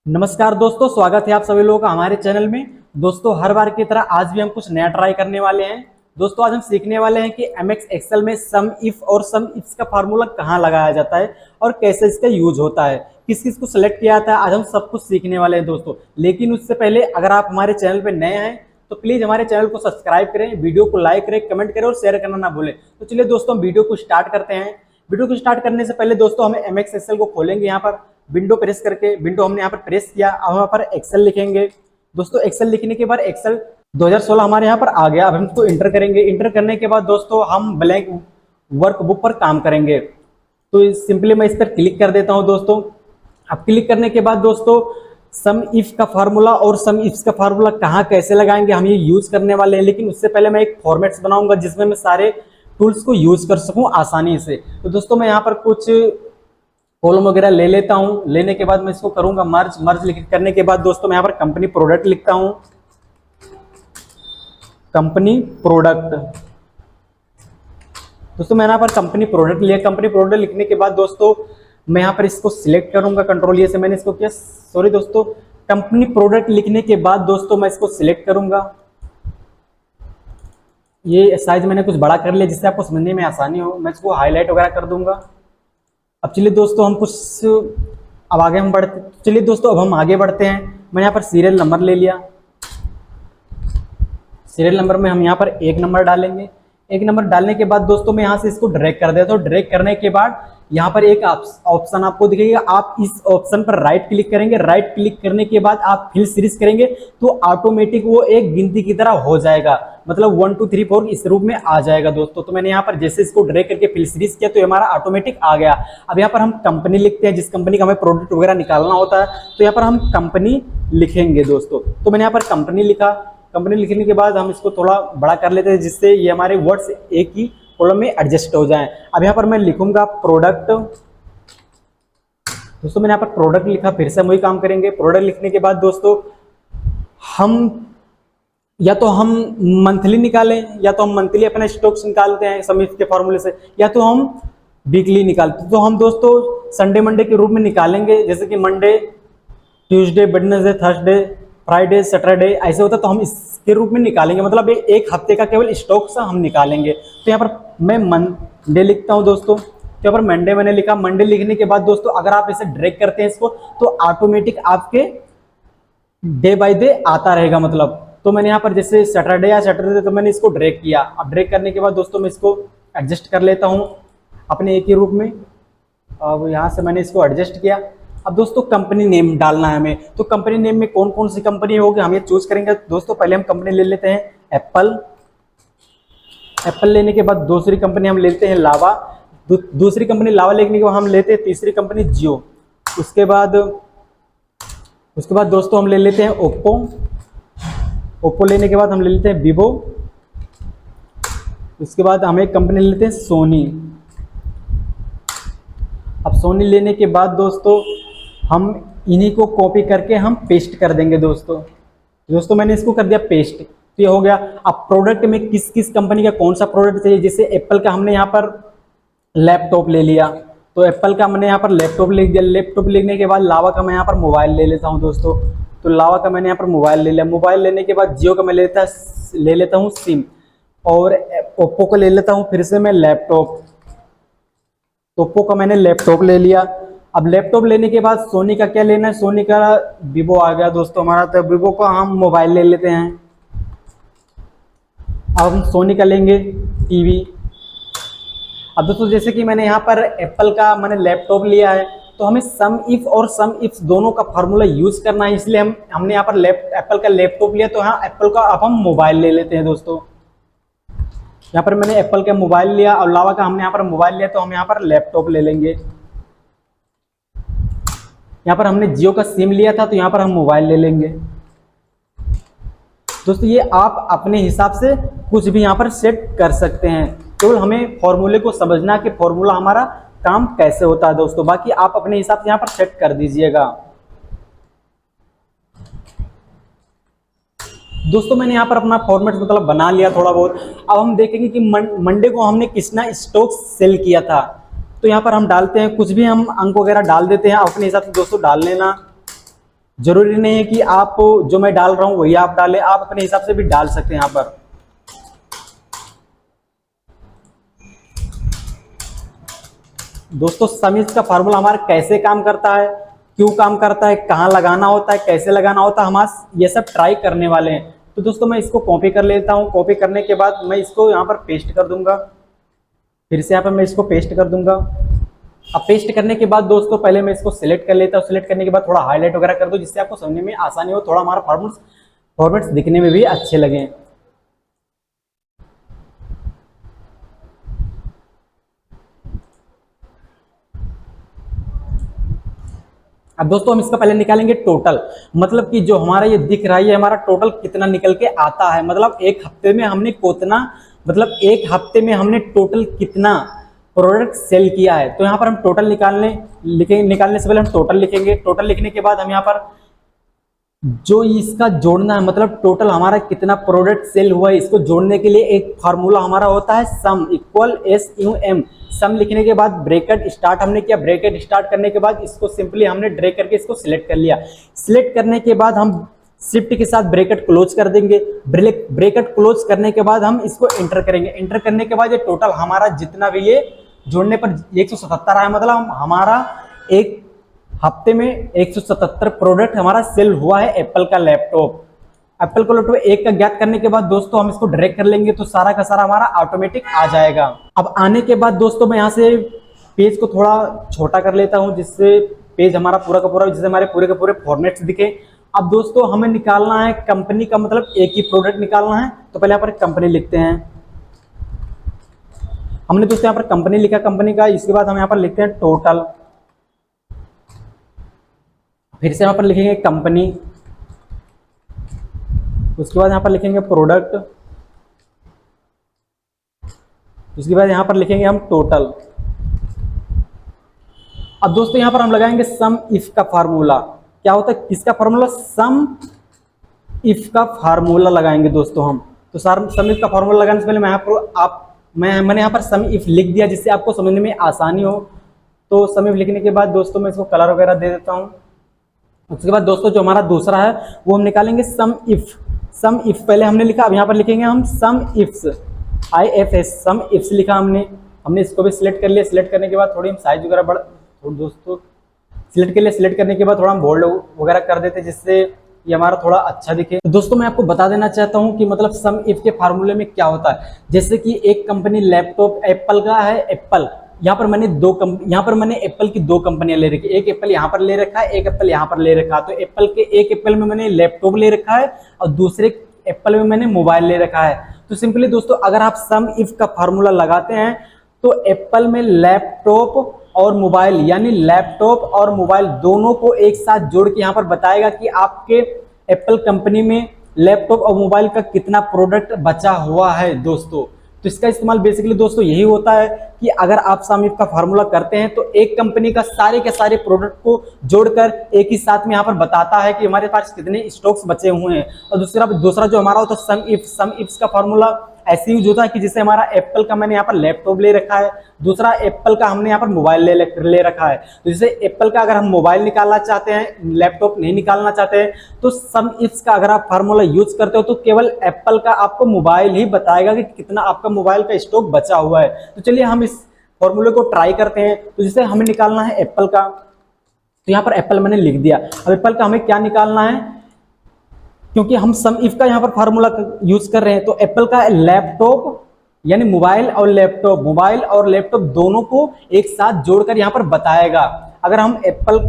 नमस्कार दोस्तों, स्वागत है आप सभी लोगों का हमारे चैनल में। दोस्तों, हर बार की तरह आज भी हम कुछ नया ट्राई करने वाले हैं। दोस्तों, आज हम सीखने वाले हैं कि एमएक्स एक्सेल में सम इफ और सम इफ्स का फार्मूला कहाँ लगाया जाता है और कैसे इसका यूज होता है, किस किस को सिलेक्ट किया जाता है। आज हम सब कुछ सीखने वाले हैं दोस्तों। लेकिन उससे पहले अगर आप हमारे चैनल पर नए हैं तो प्लीज हमारे चैनल को सब्सक्राइब करें, वीडियो को लाइक करें, कमेंट करें और शेयर करना ना भूलें। तो चलिए दोस्तों, हम वीडियो को स्टार्ट करते हैं। वीडियो को स्टार्ट करने से पहले दोस्तों हमें एमएक्स एक्सेल को खोलेंगे। यहाँ पर विंडो प्रेस करके, विंडो हमने यहाँ पर प्रेस किया, अब यहाँ पर एक्सेल लिखेंगे। दोस्तों, एक्सेल लिखने के बाद एक्सेल 2016 हमारे यहाँ पर आ गया। अब हम इसको इंटर करेंगे। इंटर करने के बाद दोस्तों हम ब्लैंक वर्कबुक पर काम करेंगे। तो सिंपली मैं इस पर क्लिक कर देता हूँ दोस्तों। अब क्लिक करने के बाद दोस्तों सम इफ का फार्मूला और सम इफ्स का फार्मूला कहाँ कैसे लगाएंगे हम ये यूज करने वाले हैं। लेकिन उससे पहले मैं एक फॉर्मेट्स बनाऊंगा जिसमें मैं सारे टूल्स को यूज कर सकूं आसानी से। तो दोस्तों मैं यहाँ पर कुछ कॉलम वगैरह ले लेता हूँ। लेने के बाद मैं इसको करूंगा मर्ज। करने के बाद दोस्तों मैं यहाँ पर कंपनी प्रोडक्ट लिखता हूँ, कंपनी प्रोडक्ट। दोस्तों मैंने यहाँ पर कंपनी प्रोडक्ट लिया। कंपनी प्रोडक्ट लिखने के बाद दोस्तों मैं यहाँ पर इसको सिलेक्ट करूंगा, कंट्रोल ए से मैंने इसको किया। सॉरी दोस्तों, कंपनी प्रोडक्ट लिखने के बाद दोस्तों मैं इसको सिलेक्ट करूंगा। ये साइज मैंने कुछ बड़ा कर लिया जिससे आपको समझने में आसानी हो। मैं इसको हाईलाइट वगैरह कर दूंगा। अब चलिए दोस्तों हम कुछ अब आगे हम बढ़ते चलिए दोस्तों अब हम आगे बढ़ते हैं। मैं यहाँ पर सीरियल नंबर ले लिया। सीरियल नंबर में हम यहाँ पर 1 नंबर डालेंगे। 1 नंबर डालने के बाद दोस्तों मैं यहाँ से इसको ड्रैग कर देता हूँ। ड्रैग करने के बाद यहाँ पर एक ऑप्शन आपको दिखेगा। आप इस ऑप्शन पर राइट क्लिक करेंगे। राइट क्लिक करने के बाद आप फिल सीरीज करेंगे तो ऑटोमेटिक वो एक गिनती की तरह हो जाएगा, मतलब 1 2 3 4 इस रूप में आ जाएगा दोस्तों। तो मैंने यहाँ पर जैसे इसको ड्रैग करके फिल सीरीज किया तो हमारा ऑटोमेटिक आ गया। अब यहाँ पर हम कंपनी लिखते हैं, जिस कंपनी का हमें प्रोडक्ट वगैरह निकालना होता है। तो यहाँ पर हम कंपनी लिखेंगे दोस्तों। तो मैंने यहाँ पर कंपनी लिखा। कंपनी लिखने के बाद हम इसको थोड़ा बड़ा कर लेते हैं जिससे ये हमारे वर्ड्स एक ही कॉलम में एडजस्ट हो जाएं। अब यहाँ पर मैं लिखूंगा प्रोडक्ट। दोस्तों मैंने यहाँ पर प्रोडक्ट लिखा। फिर से हम वही काम करेंगे। प्रोडक्ट लिखने के बाद दोस्तों हम या तो हम मंथली निकालें, या तो हम मंथली अपना स्टॉक्स निकालते हैं सम इफ के फॉर्मूले से, या तो हम वीकली निकालते हैं। तो हम दोस्तों संडे मंडे के रूप में निकालेंगे, जैसे कि Monday, Tuesday, Wednesday, Thursday, Friday, Saturday ऐसे होता है। तो हम इसके रूप में निकालेंगे, मतलब एक हफ्ते का केवल स्टॉक से हम निकालेंगे। तो यहाँ पर मैं मंडे लिखता हूँ दोस्तों। तो यहाँ पर मंडे मैंने लिखा। मंडे लिखने के बाद दोस्तों अगर आप इसे ड्रैग करते हैं इसको तो ऑटोमेटिक आपके डे बाय डे आता रहेगा, मतलब। तो मैंने यहाँ पर जैसे सैटरडे या सैटरडे तो मैंने इसको ड्रैग किया। अब ड्रैग करने के बाद दोस्तों मैं इसको एडजस्ट कर लेता हूँ अपने एक ही रूप में। अब यहाँ से मैंने इसको एडजस्ट किया। अब दोस्तों कंपनी नेम डालना है हमें। तो कंपनी नेम में कौन कौन सी कंपनी होगी हम ये चूज करेंगे दोस्तों। पहले हम कंपनी ले लेते हैं एप्पल। एप्पल लेने के बाद दूसरी कंपनी हम लेते हैं लावा। दूसरी कंपनी लावा लेने के बाद हम लेते हैं तीसरी कंपनी जियो। उसके बाद दोस्तों हम ले लेते हैं ओप्पो। ओप्पो लेने के बाद हम ले लेते हैं वीवो। उसके बाद हम एक कंपनी लेते हैं सोनी। अब सोनी लेने के बाद दोस्तों हम इन्हीं को कॉपी करके हम पेस्ट कर देंगे दोस्तों मैंने इसको कर दिया पेस्ट। तो ये हो गया। अब प्रोडक्ट में किस किस कंपनी का कौन सा प्रोडक्ट चाहिए, जैसे एप्पल का हमने यहाँ पर लैपटॉप ले लिया, तो एप्पल का मैंने यहाँ पर लैपटॉप लिख दिया। लैपटॉप लिखने के बाद लावा का मैं यहाँ पर मोबाइल ले लेता हूँ दोस्तों। तो लावा का मैंने यहाँ पर मोबाइल ले लिया। मोबाइल लेने के बाद जियो का मैं ले लेता हूँ सिम, और ओप्पो को ले लेता हूँ फिर से मैं लैपटॉप। ओप्पो का मैंने लैपटॉप ले लिया। अब लैपटॉप लेने के बाद सोनी का क्या लेना है, सोनी का वीवो आ गया दोस्तों हमारा। तो वीवो का हम मोबाइल ले लेते हैं। अब हम सोनी का लेंगे टीवी। अब दोस्तों जैसे कि मैंने यहाँ पर एप्पल का मैंने लैपटॉप लिया है, तो हमें सम इफ और सम इफ दोनों का फार्मूला यूज करना है, इसलिए हमने यहाँ पर एप्पल का लैपटॉप लिया। तो हाँ एप्पल का अब हम मोबाइल ले लेते हैं दोस्तों। यहाँ पर मैंने एप्पल का मोबाइल लिया और लावा का हमने यहाँ पर मोबाइल लिया, तो हम यहाँ पर लैपटॉप ले लेंगे। यहाँ पर हमने जियो का सिम लिया था, तो यहाँ पर हम मोबाइल ले लेंगे दोस्तों। ये आप अपने हिसाब से कुछ भी यहाँ पर सेट कर सकते हैं, केवल हमें फॉर्मूले को समझना कि फॉर्मूला हमारा काम कैसे होता है दोस्तों। बाकी आप अपने हिसाब से यहाँ पर सेट कर दीजिएगा दोस्तों। मैंने यहाँ पर अपना फॉर्मेट मतलब बना लिया थोड़ा बहुत। अब हम देखेंगे कि मंडे को हमने कितना स्टॉक सेल किया था। तो यहाँ पर हम डालते हैं कुछ भी, हम अंक वगैरह डाल देते हैं अपने हिसाब से दोस्तों डाल लेना। जरूरी नहीं है कि आप जो मैं डाल रहा हूं वही आप डालें, आप अपने हिसाब से भी डाल सकते हैं यहाँ पर। दोस्तों सम इफ का फार्मूला हमारा कैसे काम करता है, क्यों काम करता है, कहाँ लगाना होता है, कैसे लगाना होता है, हम आज ये सब ट्राई करने वाले हैं। तो दोस्तों मैं इसको कॉपी कर लेता हूँ। कॉपी करने के बाद मैं इसको यहाँ पर पेस्ट कर दूंगा। फिर से यहाँ पर मैं इसको पेस्ट कर दूंगा। अब पेस्ट करने के बाद दोस्तों पहले मैं इसको सिलेक्ट कर लेता हूँ। सिलेक्ट करने के बाद थोड़ा हाईलाइट वगैरह कर दो, जिससे आपको समझने में आसानी हो, थोड़ा हमारा फॉर्मेट्स दिखने में भी अच्छे लगे। अब दोस्तों हम इसका पहले निकालेंगे टोटल, मतलब कि जो हमारा ये दिख रहा है ये हमारा टोटल कितना निकल के आता है, मतलब एक हफ्ते में हमने कितना, मतलब एक हफ्ते में हमने टोटल कितना प्रोडक्ट सेल किया है। तो यहाँ पर हम टोटल निकालने से पहले हम टोटल लिखेंगे। टोटल लिखने के बाद हम यहाँ पर जो इसका जोड़ना है, मतलब टोटल हमारा कितना प्रोडक्ट सेल हुआ है, इसको जोड़ने के लिए एक फार्मूला हमारा होता है सम इक्वल SUM। सम लिखने के बाद ब्रैकेट स्टार्ट हमने किया। ब्रैकेट स्टार्ट करने के बाद इसको सिंपली हमने ड्रैग करके इसको सिलेक्ट कर लिया। सिलेक्ट करने के बाद हम शिफ्ट के साथ ब्रैकेट क्लोज कर देंगे। ब्रैकेट क्लोज करने के बाद हम इसको एंटर करेंगे। एंटर करने के बाद ये टोटल हमारा जितना भी ये जोड़ने पर 177 आया, मतलब हमारा एक हफ्ते में 177 प्रोडक्ट हमारा सेल हुआ है एप्पल का लैपटॉप। एप्पल का लैपटॉप एक का ज्ञात करने के बाद दोस्तों हम इसको ड्रैग कर लेंगे तो सारा का सारा हमारा ऑटोमेटिक आ जाएगा। अब आने के बाद दोस्तों मैं यहाँ से पेज को थोड़ा छोटा कर लेता हूँ, जिससे पेज हमारा पूरा का पूरा, जिससे हमारे पूरे के पूरे फॉर्मेट्स दिखे। अब दोस्तों हमें निकालना है कंपनी का, मतलब एक ही प्रोडक्ट निकालना है। तो पहले यहाँ पर कंपनी लिखते हैं। हमने दोस्तों यहाँ पर कंपनी लिखा कंपनी का। इसके बाद हम यहाँ पर लिखते हैं टोटल। फिर से यहाँ पर लिखेंगे कंपनी। उसके बाद यहाँ पर लिखेंगे प्रोडक्ट। उसके बाद यहाँ पर लिखेंगे हम टोटल। अब दोस्तों यहाँ पर हम लगाएंगे सम इफ का फार्मूला। क्या होता है, किसका फार्मूला? सम इफ का फार्मूला लगाएंगे दोस्तों हम। तो सम इफ का फार्मूला लगाने से पहले मैंने यहाँ पर सम इफ लिख दिया, जिससे आपको समझने में आसानी हो। तो सम इफ लिखने के बाद दोस्तों मैं इसको कलर वगैरह दे देता हूँ। उसके बाद दोस्तों जो हमारा दूसरा है वो हम निकालेंगे सम इफ। सम इफ पहले हमने लिखा, अब यहाँ पर लिखेंगे हम सम इफ्स, IFS सम इफ्स लिखा हमने इसको भी सिलेक्ट कर लिया। सिलेक्ट करने के बाद थोड़ी हम साइज वगैरह दोस्तों सिलेक्ट कर लिया। सिलेक्ट करने के बाद थोड़ा हम बोल्ड वगैरह कर देते हैं, जिससे ये हमारा थोड़ा अच्छा दिखे। तो दोस्तों मैं आपको बता देना चाहता हूँ कि मतलब सम इफ के फार्मूले में क्या होता है। जैसे कि एक कंपनी लैपटॉप एप्पल का है, एप्पल, यहाँ पर मैंने एप्पल की दो कंपनियां ले रखी है। एक एप्पल यहाँ पर ले रखा है, एक एप्पल यहाँ पर ले रखा है। तो एप्पल के एक एप्पल में मैंने लैपटॉप ले रखा है और दूसरे एप्पल में मैंने मोबाइल ले रखा है। तो सिंपली दोस्तों अगर आप सम इफ का फार्मूला लगाते हैं तो एप्पल में लैपटॉप और मोबाइल, यानी लैपटॉप और मोबाइल दोनों को एक साथ जोड़ के यहाँ पर बताएगा कि आपके एप्पल कंपनी में लैपटॉप और मोबाइल का कितना प्रोडक्ट बचा हुआ है दोस्तों। तो इसका इस्तेमाल बेसिकली दोस्तों यही होता है कि अगर आप सम इफ का फार्मूला करते हैं तो एक कंपनी का सारे के सारे प्रोडक्ट को जोड़कर एक ही साथ में यहाँ पर बताता है कि हमारे पास कितने स्टॉक्स बचे हुए हैं। और दूसरा जो हमारा होता है सम इफ का फार्मूला ऐसे यूज होता है कि जिससे हमारा एप्पल का मैंने यहाँ पर लैपटॉप ले रखा है, दूसरा एप्पल का हमने यहाँ पर मोबाइल ले रखा है। तो जैसे एप्पल का अगर हम मोबाइल निकालना चाहते हैं, लैपटॉप नहीं निकालना चाहते हैं, तो सम इफ का अगर आप फार्मूला यूज करते हो तो केवल एप्पल का आपको मोबाइल ही बताएगा कि कितना आपका मोबाइल का स्टॉक बचा हुआ है। तो चलिए हम इस फॉर्मूले को ट्राई करते हैं। तो जैसे हमें निकालना है एप्पल का, तो यहाँ पर एप्पल मैंने लिख दिया। अब एप्पल का हमें क्या निकालना है, क्योंकि हम सम इफ का यहाँ पर फार्मूला यूज कर रहे हैं, तो एप्पल का लैपटॉप यानी मोबाइल और लैपटॉप दोनों को एक साथ जोड़कर यहाँ पर बताएगा। अगर हम एप्पल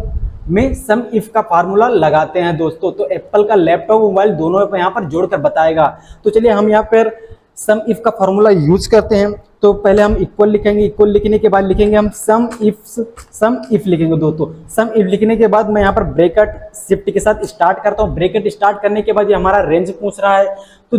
में सम इफ का फार्मूला लगाते हैं दोस्तों, तो एप्पल का लैपटॉप मोबाइल दोनों को यहाँ पर जोड़कर बताएगा। तो चलिए हम यहाँ पर सम इफ का फार्मूला यूज करते हैं। तो पहले हम इक्वल लिखेंगे। इक्वल लिखने के बाद लिखेंगे हम सम इफ लिखेंगे दोस्तों। सम इफ लिखने के बाद मैं यहाँ पर ब्रैकेट शिफ्ट के साथ स्टार्ट करता हूँ। ब्रैकेट स्टार्ट करने के बाद ये हमारा रेंज पूछ रहा है। तो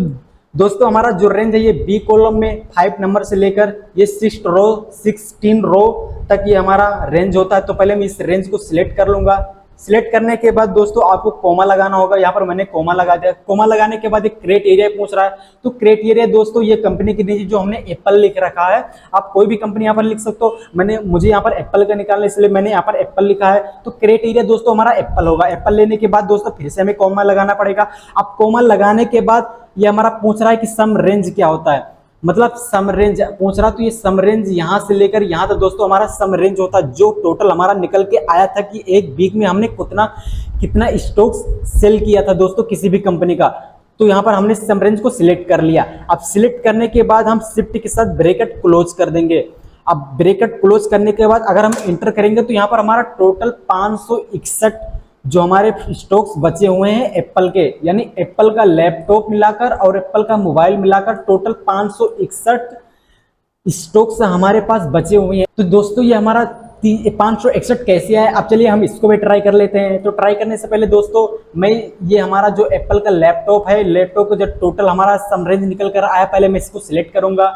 दोस्तों हमारा जो रेंज है ये बी कॉलम में 5 नंबर से लेकर ये 16 रो तक ये हमारा रेंज होता है। तो पहले मैं इस रेंज को सिलेक्ट कर लूंगा। सिलेक्ट करने के बाद दोस्तों आपको कोमा लगाना होगा। यहाँ पर मैंने कोमा लगा दिया। कोमा लगाने के बाद एक क्रिएट एरिया पूछ रहा है, तो क्रिएट एरिया दोस्तों ये कंपनी की नीचे जो हमने एप्पल लिख रखा है, आप कोई भी कंपनी यहाँ पर लिख सकते हो। मुझे यहाँ पर एप्पल का निकालना, इसलिए मैंने यहाँ पर एप्पल लिखा है। तो क्रिएट एरिया दोस्तों हमारा एप्पल होगा। एप्पल लेने के बाद दोस्तों फिर से हमें कोमा लगाना पड़ेगा। अब कोमा लगाने के बाद ये हमारा पूछ रहा है कि सम रेंज क्या होता है, मतलब सम रेंज पूछ रहा। तो ये सम रेंज यहाँ से लेकर यहाँ तक दोस्तों हमारा सम रेंज होता है, जो टोटल हमारा निकल के आया था कि एक वीक में हमने कितना स्टॉक सेल किया था दोस्तों किसी भी कंपनी का। तो यहाँ पर हमने सम रेंज को सिलेक्ट कर लिया। अब सिलेक्ट करने के बाद हम शिफ्ट के साथ ब्रैकेट क्लोज कर देंगे। अब ब्रैकेट क्लोज करने के बाद अगर हम इंटर करेंगे तो यहाँ पर हमारा टोटल 561 जो हमारे स्टॉक्स बचे हुए हैं एप्पल के, यानी एप्पल का लैपटॉप मिलाकर और एप्पल का मोबाइल मिलाकर टोटल 561 स्टॉक्स हमारे पास बचे हुए हैं। तो दोस्तों ये हमारा 561 कैसे आया, अब चलिए हम इसको भी ट्राई कर लेते हैं। तो ट्राई करने से पहले दोस्तों ये हमारा जो एप्पल का लैपटॉप है, लैपटॉप का जो टोटल हमारा सम रेंज निकल कर आया, पहले मैं इसको सिलेक्ट करूंगा।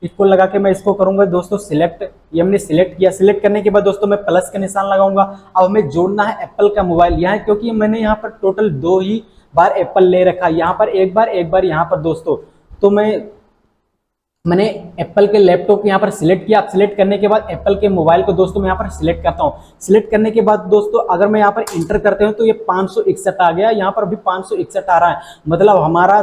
इसको लगा के मैं इसको करूंगा दोस्तों सिलेक्ट। ये हमने सिलेक्ट किया। सिलेक्ट करने के बाद दोस्तों मैं प्लस का निशान लगाऊंगा। अब हमें जोड़ना है एप्पल का मोबाइल यहाँ, क्योंकि मैंने यहाँ पर टोटल 2 ही बार एप्पल ले रखा है, यहाँ पर एक बार यहाँ पर दोस्तों। तो मैंने एप्पल के लैपटॉप यहाँ पर सिलेक्ट किया। अब सिलेक्ट करने के बाद एप्पल के मोबाइल को दोस्तों मैं यहाँ पर सिलेक्ट करता हूँ। सिलेक्ट करने के बाद दोस्तों अगर मैं यहाँ पर इंटर करते हूँ तो ये 561 आ गया, यहाँ पर भी 561 आ रहा है, मतलब हमारा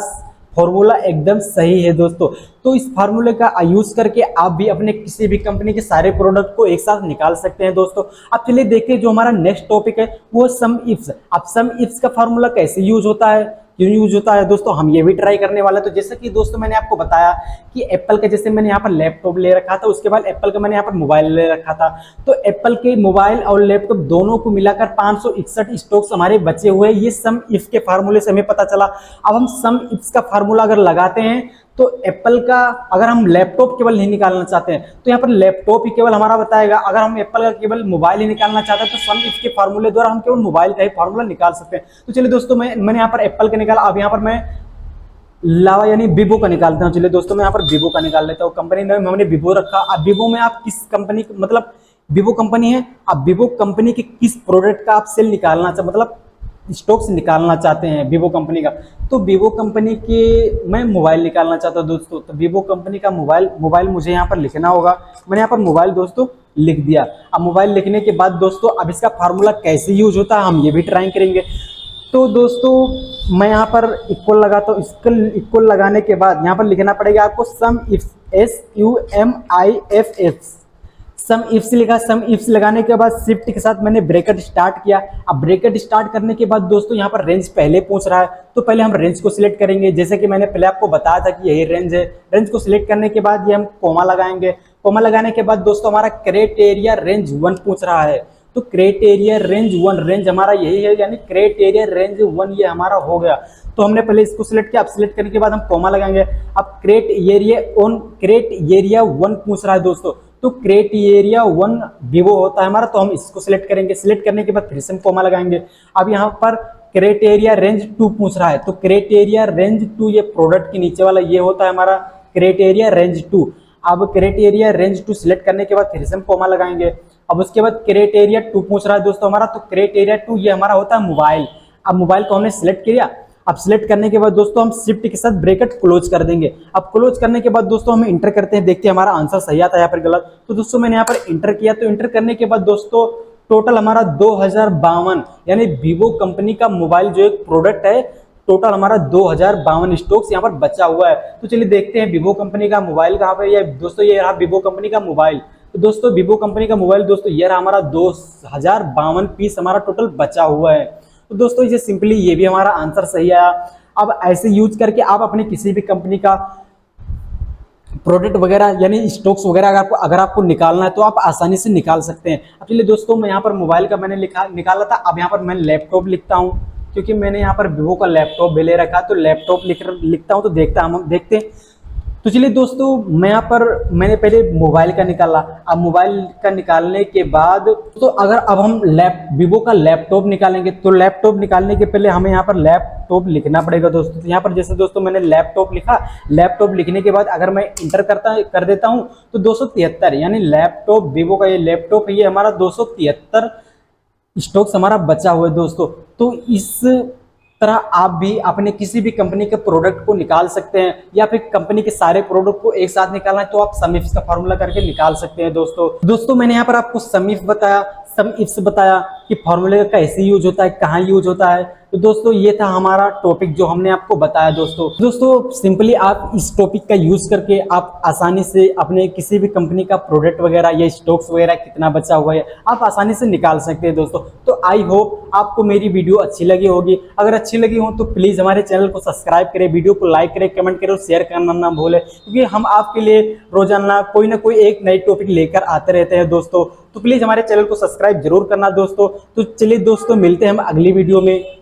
फॉर्मूला एकदम सही है दोस्तों। तो इस फार्मूले का यूज करके आप भी अपने किसी भी कंपनी के सारे प्रोडक्ट को एक साथ निकाल सकते हैं दोस्तों। अब चलिए देखिए जो हमारा नेक्स्ट टॉपिक है वो सम इफ्स। अब सम इफ्स का फार्मूला कैसे यूज होता है, क्यों यूज होता है दोस्तों, हम ये भी ट्राई करने वाले हैं। तो जैसे कि दोस्तों मैंने आपको बताया कि एप्पल का जैसे मैंने यहाँ पर लैपटॉप ले रखा था, उसके बाद एप्पल का मैंने यहाँ पर मोबाइल ले रखा था। तो एप्पल के मोबाइल और लैपटॉप दोनों को मिलाकर 561 स्टॉक्स हमारे बचे हुए, ये सम इफ के फार्मूले से हमें पता चला। अब हम सम इफ्स का फार्मूला अगर लगाते हैं तो एप्पल का, अगर हम लैपटॉप केवल नहीं निकालना चाहते हैं तो यहाँ पर लैपटॉप ही केवल हमारा बताएगा। अगर हम एप्पल का केवल मोबाइल ही निकालना चाहते हैं तो सम इफ के फार्मूले द्वारा हम केवल मोबाइल का ही फार्मूला निकाल सकते हैं। तो चलिए दोस्तों मैंने यहाँ पर एप्पल का निकाला। अब यहाँ पर मैं लावा यानी वीवो का निकालता हूँ। चलिए दोस्तों मैं यहाँ पर वीवो का निकाल लेता हूँ। कंपनी ने हमने वीवो रखा। अब वीवो में आप किस कंपनी, मतलब वीवो कंपनी है, अब वीवो कंपनी के किस प्रोडक्ट का आप सेल निकालना चाहते, मतलब स्टॉक्स निकालना चाहते हैं वीवो कंपनी का। तो वीवो कंपनी के मैं मोबाइल निकालना चाहता हूं दोस्तों। तो वीवो कंपनी का मोबाइल मुझे यहाँ पर लिखना होगा। मैंने यहाँ पर मोबाइल दोस्तों लिख दिया। अब मोबाइल लिखने के बाद दोस्तों अब इसका फार्मूला कैसे यूज होता है हम ये भी ट्राई करेंगे। तो दोस्तों मैं यहाँ पर इक्वल लगाता हूँ। इक्वल लगाने के बाद यहाँ पर लिखना पड़ेगा आपको sum ifs, SUMIFS, sum ifs लिखा। सम इफ्स लगाने के बाद शिफ्ट के साथ मैंने ब्रैकेट स्टार्ट किया। अब ब्रैकेट स्टार्ट करने के बाद दोस्तों यहाँ पर रेंज पहले पूछ रहा है, तो पहले हम रेंज को सिलेक्ट करेंगे। जैसे कि मैंने पहले आपको बताया था कि यही रेंज है। रेंज को सिलेक्ट करने के बाद ये हम कोमा लगाएंगे। कोमा लगाने के बाद दोस्तों हमारा क्राइटेरिया रेंज 1 पूछ रहा है। तो क्राइटेरिया रेंज 1, रेंज हमारा यही है, यानी क्राइटेरिया रेंज 1 ये हमारा हो गया। तो हमने पहले इसको सिलेक्ट किया। अब सिलेक्ट करने के बाद हम कोमा लगाएंगे। अब क्राइटेरिया 1 पूछ रहा है दोस्तों। तो क्राइटेरिया 1 वीवो होता है हमारा, तो हम इसको सिलेक्ट करेंगे। सिलेक्ट करने के बाद फिर से हम कोमा लगाएंगे। अब यहाँ पर क्राइटेरिया रेंज 2 पूछ रहा है। तो क्राइटेरिया रेंज 2 ये प्रोडक्ट के नीचे वाला ये होता है हमारा क्राइटेरिया रेंज 2। अब क्राइटेरिया रेंज 2 सिलेक्ट करने के बाद फिर से हम कोमा लगाएंगे। अब उसके बाद क्राइटेरिया 2 पूछ रहा है दोस्तों हमारा। तो क्राइटेरिया 2 ये हमारा होता है मोबाइल। अब मोबाइल को हमने सिलेक्ट किया। अब सिलेक्ट करने के बाद दोस्तों हम शिफ्ट के साथ ब्रैकेट क्लोज कर देंगे। अब क्लोज करने के बाद दोस्तों हम इंटर करते हैं, देखते हैं हमारा आंसर सही आता है या फिर गलत। तो दोस्तों मैंने यहाँ पर इंटर किया। तो इंटर करने के बाद दोस्तों टोटल हमारा 2052 यानी वीवो कंपनी का मोबाइल जो एक प्रोडक्ट है, टोटल हमारा 2052 स्टॉक्स यहाँ पर बचा हुआ है। तो चलिए देखते हैं वीवो कंपनी का मोबाइल कहाँ पे। ये दोस्तों ये रहा वीवो कंपनी का मोबाइल। तो दोस्तों वीवो कंपनी का मोबाइल दोस्तों ये रहा हमारा 2052 पीस हमारा टोटल बचा हुआ है। तो दोस्तों इसे सिंपली ये भी हमारा आंसर सही आया। अब ऐसे यूज करके आप अपने किसी भी कंपनी का प्रोडक्ट वगैरह यानी स्टॉक्स वगैरह अगर आपको निकालना है तो आप आसानी से निकाल सकते हैं। अब चलिए दोस्तों मैं यहाँ पर मोबाइल का मैंने निकाला था। अब यहाँ पर मैं लैपटॉप लिखता हूँ, क्योंकि मैंने यहाँ पर वीवो का लैपटॉप भी ले रखा है। तो लैपटॉप लिखता हूँ। तो देखते हैं। तो चलिए दोस्तों मैं यहाँ पर मैंने पहले मोबाइल का निकाला। अब मोबाइल का निकालने के बाद तो अगर अब हम वीवो का लैपटॉप निकालेंगे तो लैपटॉप निकालने के पहले हमें यहाँ पर लैपटॉप लिखना पड़ेगा दोस्तों। तो यहाँ पर जैसे दोस्तों मैंने लैपटॉप लिखा। लैपटॉप लिखने के बाद अगर मैं इंटर कर देता हूँ तो 273 यानी लैपटॉप वीवो का ये लैपटॉप है, ये हमारा 273 स्टॉक्स हमारा बचा हुआ है दोस्तों। तो इस तरह आप भी अपने किसी भी कंपनी के प्रोडक्ट को निकाल सकते हैं, या फिर कंपनी के सारे प्रोडक्ट को एक साथ निकालना है तो आप सम इफ्स का फॉर्मूला करके निकाल सकते हैं दोस्तों मैंने यहाँ पर आपको सम इफ बताया, सम इफ्स बताया कि फॉर्मूले का कैसे यूज होता है, कहाँ यूज होता है। तो दोस्तों ये था हमारा टॉपिक जो हमने आपको बताया दोस्तों सिंपली आप इस टॉपिक का यूज करके आप आसानी से अपने किसी भी कंपनी का प्रोडक्ट वगैरह या स्टॉक्स वगैरह कितना बचा हुआ है आप आसानी से निकाल सकते हैं दोस्तों। तो आई होप आपको मेरी वीडियो अच्छी लगी होगी। अगर अच्छी लगी हो तो प्लीज हमारे चैनल को सब्सक्राइब करें, वीडियो को लाइक करें, कमेंट करें और शेयर करना ना भूलें, क्योंकि हम आपके लिए रोजाना कोई ना कोई एक नई टॉपिक लेकर आते रहते हैं दोस्तों। तो प्लीज हमारे चैनल को सब्सक्राइब जरूर करना दोस्तों। तो चलिए दोस्तों मिलते हैं हम अगली वीडियो में।